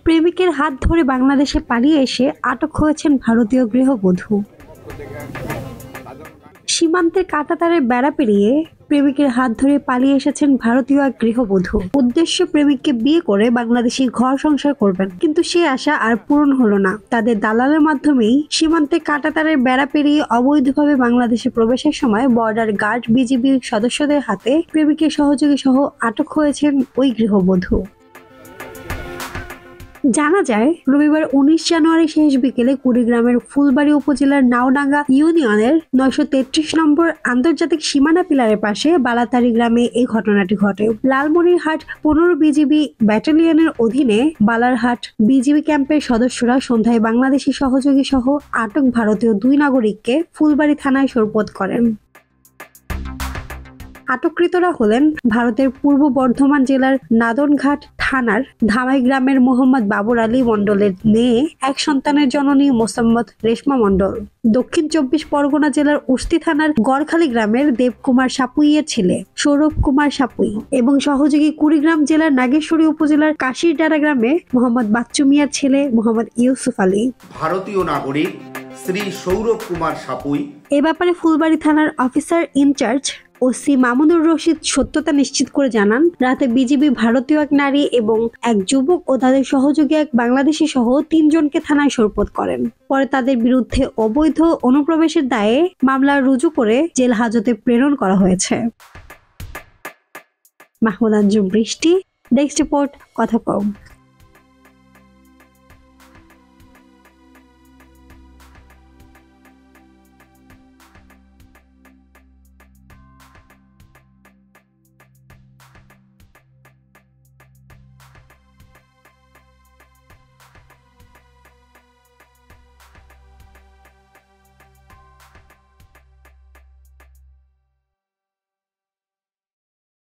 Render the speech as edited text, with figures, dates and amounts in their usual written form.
প্রেমিকের হাত ধরে বাংলাদেশে পালিয়ে এসে আটক হয়েছেন ভারতীয় গৃহবধূ। সীমান্তের কাঁটাতারের বেড়া পেরিয়ে প্রেমিকের হাত ধরে পালিয়ে এসেছেন ভারতীয় এক গৃহবধূ। উদ্দেশ্য প্রেমিককে বিয়ে করে বাংলাদেশি ঘর সংসার করবেন, কিন্তু সে আশা আর পূরণ হলো না। তাদের দালালের মাধ্যমেই সীমান্তে কাঁটাতারের বেড়া পেরিয়ে অবৈধভাবে বাংলাদেশে প্রবেশের সময় বর্ডার গার্ড বিজিবি সদস্যদের হাতে প্রেমিকের সহযোগী সহ আটক হয়েছেন ওই গৃহবধূ। জানা যায়, রবিবার 19 জানুয়ারি শেষ বিকেলে কুড়িগ্রামের ফুলবাড়ী উপজেলার নাওডাঙ্গা ইউনিয়নের 933 নম্বর আন্তর্জাতিক সীমানা পিলারের পাশে বালাতারি গ্রামে এই ঘটনাটি ঘটে। লালমনিরহাট 15 বিজিবি ব্যাটালিয়নের অধীনে বালারহাট বিজিবি ক্যাম্পের সদস্যরা সন্ধ্যায় বাংলাদেশি সহযোগী সহ আটক ভারতীয় 2 নাগরিককে ফুলবাড়ী থানায় সোপর্দ করেন। আটককৃতরা হলেন ভারতের পূর্ব বর্ধমান জেলার নাদনঘাট থানার ধামাই গ্রামের মোহাম্মদ বাবর আলী মণ্ডলের মেয়ে, এক সন্তানের জননী মোসাম্মদ রেশমা মণ্ডল, দক্ষিণ 24 পরগনা জেলার উস্তি থানার গড়খালি গ্রামের দেবকুমার সাপুইয়ের ছেলে সৌরভ কুমার সাপুই এবং সহযোগী কুড়িগ্রাম জেলার নাগেশ্বরী উপজেলার কাশিরডাড়া গ্রামে মোহাম্মদ বাচ্চু মিয়ার ছেলে মোহাম্মদ ইউসুফ আলী। ভারতীয় নাগরিক শ্রী সৌরভ কুমার সাপুই। এ ব্যাপারে ফুলবাড়ী থানার officer in charge OC Mamunur Rashid সত্যতা নিশ্চিত করে জানান, রাতে বিজিবি ভারতীয় এক নারী এবং এক যুবক ও তাদের সহযোগী এক বাংলাদেশি সহ 3 জনকে থানায় সোপর্দ করেন। পরে তাদের বিরুদ্ধে অবৈধ অনুপ্রবেশের দায়ে মামলা রুজু করে জেল হাজতে প্রেরণ করা হয়েছে। মাহমুদ আঞ্জুম বৃষ্টি, ডেস্ক রিপোর্ট, কথা কম।